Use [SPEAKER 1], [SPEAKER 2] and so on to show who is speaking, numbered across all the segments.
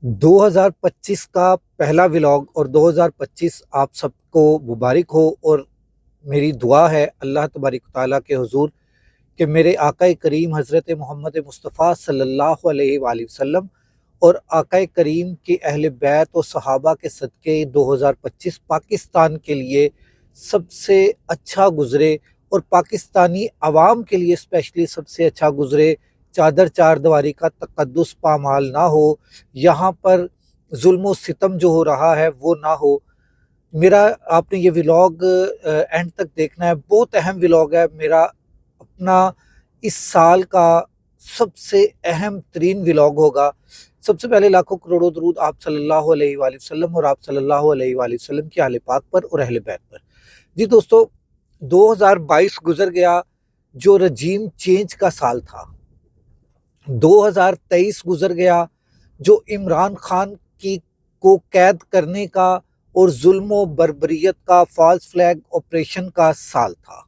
[SPEAKER 1] 2025 کا پہلا ولاگ اور 2025 آپ سب کو مبارک ہو، اور میری دعا ہے اللہ تبارک و تعالیٰ کے حضور کہ میرے آقا کریم حضرت محمد مصطفیٰ صلی اللہ علیہ وآلہ وسلم اور آقا کریم کے اہل بیت و صحابہ کے صدقے 2025 پاکستان کے لیے سب سے اچھا گزرے، اور پاکستانی عوام کے لیے اسپیشلی سب سے اچھا گزرے۔ چادر چار دیواری کا تقدس پامال نہ ہو، یہاں پر ظلم و ستم جو ہو رہا ہے وہ نہ ہو۔ میرا آپ نے یہ ولاگ اینڈ تک دیکھنا ہے، بہت اہم ولاگ ہے میرا، اپنا اس سال کا سب سے اہم ترین ولاگ ہوگا۔ سب سے پہلے لاکھوں کروڑوں درود آپ صلی اللہ علیہ وآلہ وسلم اور آپ صلی اللہ علیہ وآلہ وسلم کے اہل پاک پر اور اہل بیت پر۔ جی دوستو، 2022 گزر گیا جو رجیم چینج کا سال تھا۔ 2023 گزر گیا جو عمران خان کی کو قید کرنے کا اور ظلم و بربریت کا فالس فلیگ آپریشن کا سال تھا۔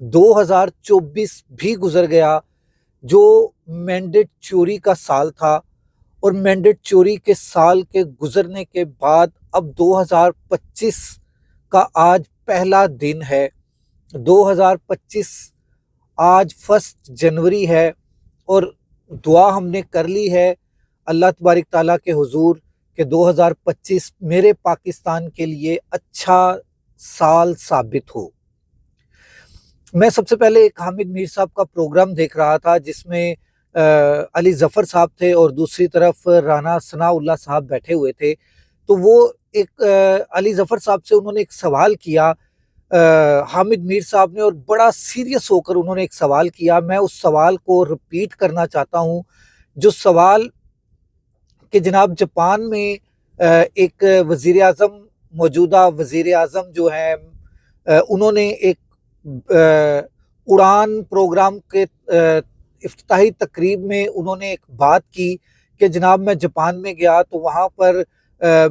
[SPEAKER 1] 2024 بھی گزر گیا جو مینڈیٹ چوری کا سال تھا، اور مینڈیٹ چوری کے سال کے گزرنے کے بعد اب 2025 کا آج پہلا دن ہے۔ 2025 آج 1 جنوری ہے، اور دعا ہم نے کر لی ہے اللہ تبارک تعالیٰ کے حضور کہ 2025 میرے پاکستان کے لیے اچھا سال ثابت ہو۔ میں سب سے پہلے ایک حامد میر صاحب کا پروگرام دیکھ رہا تھا جس میں علی ظفر صاحب تھے اور دوسری طرف رانا ثناء اللہ صاحب بیٹھے ہوئے تھے۔ تو وہ ایک علی ظفر صاحب سے انہوں نے ایک سوال کیا حامد میر صاحب نے، اور بڑا سیریس ہو کر انہوں نے ایک سوال کیا۔ میں اس سوال کو رپیٹ کرنا چاہتا ہوں، جو سوال کہ جناب جاپان میں ایک وزیر اعظم، موجودہ وزیر اعظم جو ہیں، انہوں نے ایک اڑان پروگرام کے افتتاحی تقریب میں انہوں نے ایک بات کی کہ جناب میں جاپان میں گیا تو وہاں پر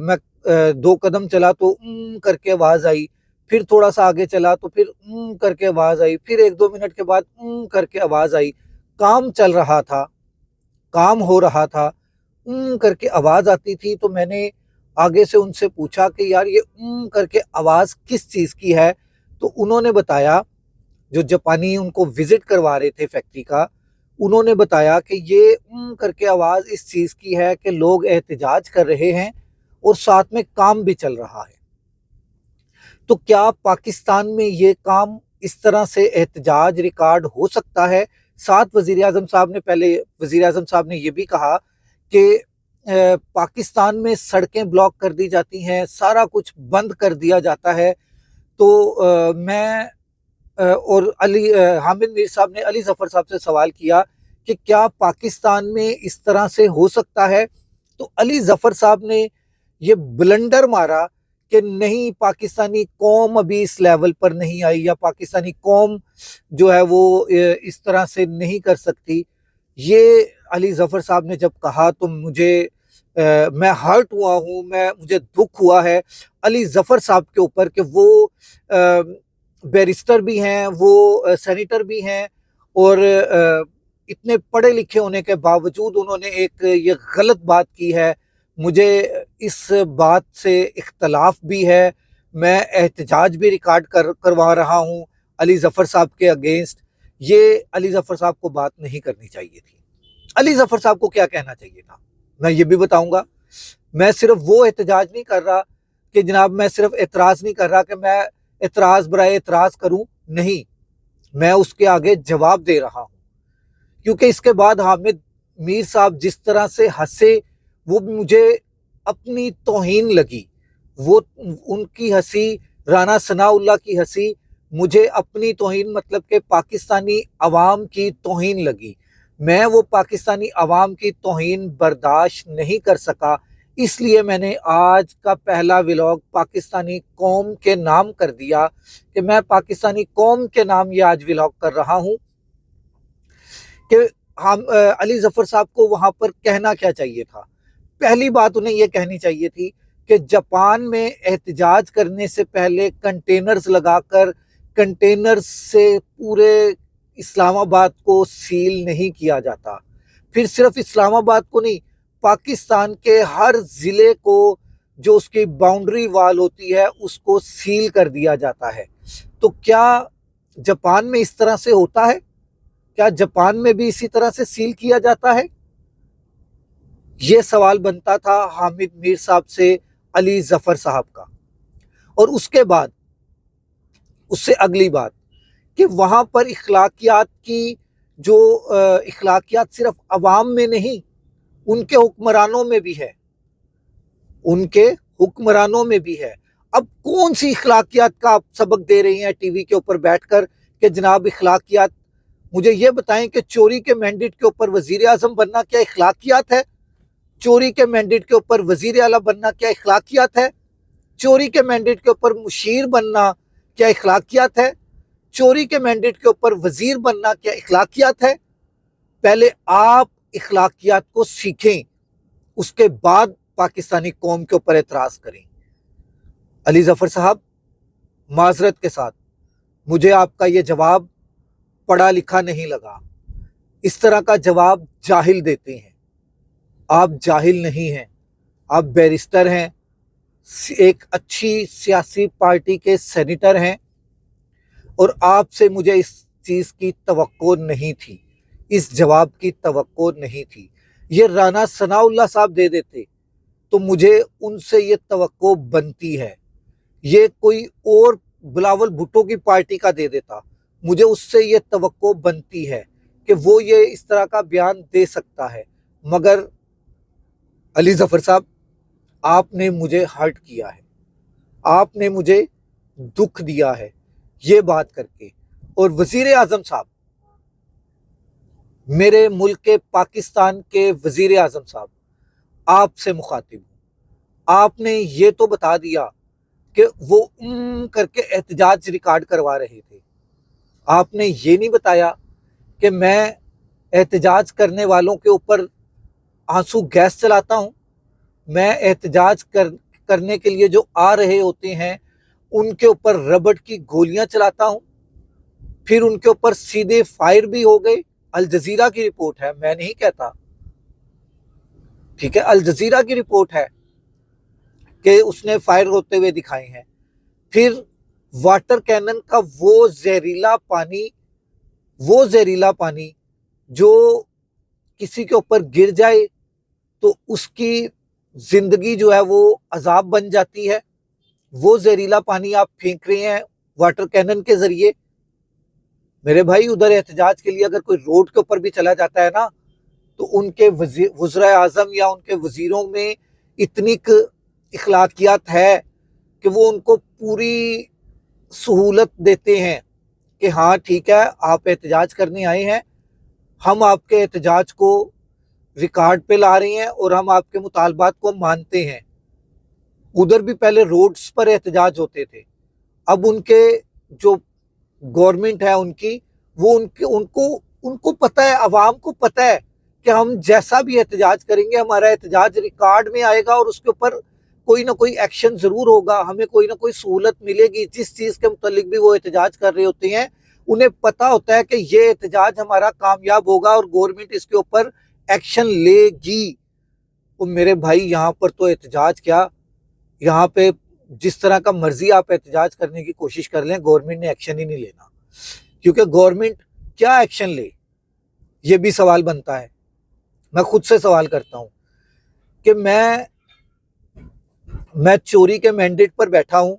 [SPEAKER 1] میں 2 قدم چلا تو کر کے آواز آئی، پھر تھوڑا سا آگے چلا تو پھر کر کے آواز آئی، پھر 1-2 منٹ کے بعد کر کے آواز آئی۔ کام چل رہا تھا، کام ہو رہا تھا، کر کے آواز آتی تھی۔ تو میں نے آگے سے ان سے پوچھا کہ یار یہ کر کے آواز کس چیز کی ہے؟ تو انہوں نے بتایا، جو جاپانی ان کو وزٹ کروا رہے تھے فیکٹری کا، انہوں نے بتایا کہ یہ کر کے آواز اس چیز کی ہے کہ لوگ احتجاج کر رہے ہیں اور ساتھ میں کام بھی چل رہا ہے۔ تو کیا پاکستان میں یہ کام اس طرح سے احتجاج ریکارڈ ہو سکتا ہے؟ ساتھ وزیر اعظم صاحب نے یہ بھی کہا کہ پاکستان میں سڑکیں بلاک کر دی جاتی ہیں، سارا کچھ بند کر دیا جاتا ہے۔ تو میں اور حامد میر صاحب نے علی ظفر صاحب سے سوال کیا کہ کیا پاکستان میں اس طرح سے ہو سکتا ہے؟ تو علی ظفر صاحب نے یہ بلنڈر مارا کہ نہیں، پاکستانی قوم ابھی اس لیول پر نہیں آئی، یا پاکستانی قوم جو ہے وہ اس طرح سے نہیں کر سکتی۔ یہ علی ظفر صاحب نے جب کہا تو میں ہرٹ ہوا ہوں، مجھے دکھ ہوا ہے علی ظفر صاحب کے اوپر کہ وہ بیرسٹر بھی ہیں، وہ سینیٹر بھی ہیں، اور اتنے پڑھے لکھے ہونے کے باوجود انہوں نے ایک یہ غلط بات کی ہے۔ مجھے اس بات سے اختلاف بھی ہے، میں احتجاج بھی ریکارڈ کروا رہا ہوں علی ظفر صاحب کے اگینسٹ۔ یہ علی ظفر صاحب کو بات نہیں کرنی چاہیے تھی۔ علی ظفر صاحب کو کیا کہنا چاہیے تھا میں یہ بھی بتاؤں گا۔ میں صرف وہ احتجاج نہیں کر رہا کہ جناب، میں صرف اعتراض نہیں کر رہا کہ میں اعتراض برائے اعتراض کروں، نہیں، میں اس کے آگے جواب دے رہا ہوں، کیونکہ اس کے بعد حامد میر صاحب جس طرح سے ہنسے وہ مجھے اپنی توہین لگی۔ وہ ان کی ہنسی، رانا ثناء اللہ کی ہنسی مجھے اپنی توہین، مطلب کہ پاکستانی عوام کی توہین لگی۔ میں وہ پاکستانی عوام کی توہین برداشت نہیں کر سکا، اس لیے میں نے آج کا پہلا ولاگ پاکستانی قوم کے نام کر دیا کہ میں پاکستانی قوم کے نام یہ آج ولاگ کر رہا ہوں کہ ہم علی ظفر صاحب کو وہاں پر کہنا کیا چاہیے تھا۔ پہلی بات انہیں یہ کہنی چاہیے تھی کہ جاپان میں احتجاج کرنے سے پہلے کنٹینرز لگا کر کنٹینرز سے پورے اسلام آباد کو سیل نہیں کیا جاتا۔ پھر صرف اسلام آباد کو نہیں، پاکستان کے ہر ضلع کو جو اس کی باؤنڈری وال ہوتی ہے اس کو سیل کر دیا جاتا ہے۔ تو کیا جاپان میں اس طرح سے ہوتا ہے؟ کیا جاپان میں بھی اسی طرح سے سیل کیا جاتا ہے؟ یہ سوال بنتا تھا حامد میر صاحب سے علی ظفر صاحب کا۔ اور اس کے بعد اس سے اگلی بات کہ وہاں پر اخلاقیات کی جو اخلاقیات صرف عوام میں نہیں، ان کے حکمرانوں میں بھی ہے، ان کے حکمرانوں میں بھی ہے۔ اب کون سی اخلاقیات کا آپ سبق دے رہی ہیں ٹی وی کے اوپر بیٹھ کر کہ جناب اخلاقیات؟ مجھے یہ بتائیں کہ چوری کے مینڈیٹ کے اوپر وزیر اعظم بننا کیا اخلاقیات ہے؟ چوری کے مینڈیٹ کے اوپر وزیر اعلیٰ بننا کیا اخلاقیات ہے؟ چوری کے مینڈیٹ کے اوپر مشیر بننا کیا اخلاقیات ہے؟ چوری کے مینڈیٹ کے اوپر وزیر بننا کیا اخلاقیات ہے؟ پہلے آپ اخلاقیات کو سیکھیں، اس کے بعد پاکستانی قوم کے اوپر اعتراض کریں۔ علی ظفر صاحب، معذرت کے ساتھ مجھے آپ کا یہ جواب پڑھا لکھا نہیں لگا۔ اس طرح کا جواب جاہل دیتے ہیں۔ آپ جاہل نہیں ہیں، آپ بیرسٹر ہیں، ایک اچھی سیاسی پارٹی کے سینیٹر ہیں، اور آپ سے مجھے اس چیز کی توقع نہیں تھی، اس جواب کی توقع نہیں تھی۔ یہ رانا ثناء اللہ صاحب دے دیتے تو مجھے ان سے یہ توقع بنتی ہے۔ یہ کوئی اور بلاول بھٹو کی پارٹی کا دے دیتا، مجھے اس سے یہ توقع بنتی ہے کہ وہ یہ اس طرح کا بیان دے سکتا ہے۔ مگر علی ظفر صاحب، آپ نے مجھے ہرٹ کیا ہے، آپ نے مجھے دکھ دیا ہے یہ بات کر کے۔ اور وزیر اعظم صاحب، میرے ملک کے پاکستان کے وزیر اعظم صاحب، آپ سے مخاطب ہوں۔ آپ نے یہ تو بتا دیا کہ وہ کر کے احتجاج ریکارڈ کروا رہے تھے، آپ نے یہ نہیں بتایا کہ میں احتجاج کرنے والوں کے اوپر آنسو گیس چلاتا ہوں، میں احتجاج کرنے کے لیے جو آ رہے ہوتے ہیں ان کے اوپر ربڑ کی گولیاں چلاتا ہوں، پھر ان کے اوپر سیدھے فائر بھی ہو گئے۔ الجزیرہ کی رپورٹ ہے، میں نہیں کہتا، ٹھیک ہے، الجزیرہ کی رپورٹ ہے کہ اس نے فائر ہوتے ہوئے دکھائے ہیں۔ پھر واٹر کینن کا وہ زہریلا پانی جو کسی کے اوپر گر جائے تو اس کی زندگی جو ہے وہ عذاب بن جاتی ہے، وہ زہریلا پانی آپ پھینک رہے ہیں واٹر کینن کے ذریعے۔ میرے بھائی، ادھر احتجاج کے لیے اگر کوئی روڈ کے اوپر بھی چلا جاتا ہے نا تو ان کے وزرائے اعظم یا ان کے وزیروں میں اتنی اخلاقیات ہے کہ وہ ان کو پوری سہولت دیتے ہیں کہ ہاں ٹھیک ہے، آپ احتجاج کرنے آئے ہیں، ہم آپ کے احتجاج کو ریکارڈ پہ لا رہے ہیں اور ہم آپ کے مطالبات کو مانتے ہیں۔ ادھر بھی پہلے روڈز پر احتجاج ہوتے تھے، اب ان کے جو گورنمنٹ ہے ان کی، وہ ان کو پتہ ہے، عوام کو پتہ ہے کہ ہم جیسا بھی احتجاج کریں گے ہمارا احتجاج ریکارڈ میں آئے گا اور اس کے اوپر کوئی نہ کوئی ایکشن ضرور ہوگا، ہمیں کوئی نہ کوئی سہولت ملے گی۔ جس چیز کے متعلق بھی وہ احتجاج کر رہے ہوتے ہیں انہیں پتہ ہوتا ہے کہ یہ احتجاج ہمارا کامیاب ہوگا اور گورنمنٹ اس کے اوپر ایکشن لے گی۔ اور میرے بھائی، یہاں پر تو احتجاج کیا، یہاں پہ جس طرح کا مرضی آپ احتجاج کرنے کی کوشش کر لیں، گورنمنٹ نے ایکشن ہی نہیں لینا۔ کیونکہ گورنمنٹ کیا ایکشن لے، یہ بھی سوال بنتا ہے۔ میں خود سے سوال کرتا ہوں کہ میں چوری کے مینڈیٹ پر بیٹھا ہوں،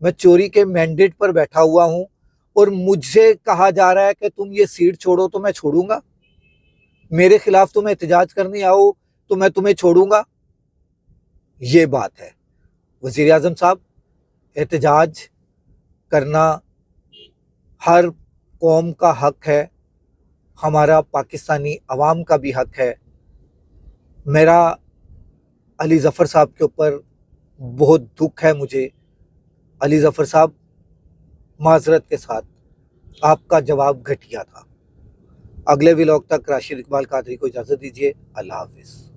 [SPEAKER 1] میں چوری کے مینڈیٹ پر بیٹھا ہوا ہوں اور مجھے کہا جا رہا ہے کہ تم یہ سیٹ چھوڑو تو میں چھوڑوں گا، میرے خلاف تم احتجاج کرنے آؤ تو میں تمہیں چھوڑوں گا؟ یہ بات ہے۔ وزیر اعظم صاحب، احتجاج کرنا ہر قوم کا حق ہے، ہمارا پاکستانی عوام کا بھی حق ہے۔ میرا علی ظفر صاحب کے اوپر بہت دکھ ہے مجھے۔ علی ظفر صاحب، معذرت کے ساتھ آپ کا جواب گھٹیا تھا۔ اگلے ولاگ تک راشد اقبال قادری کو اجازت دیجیے۔ اللہ حافظ۔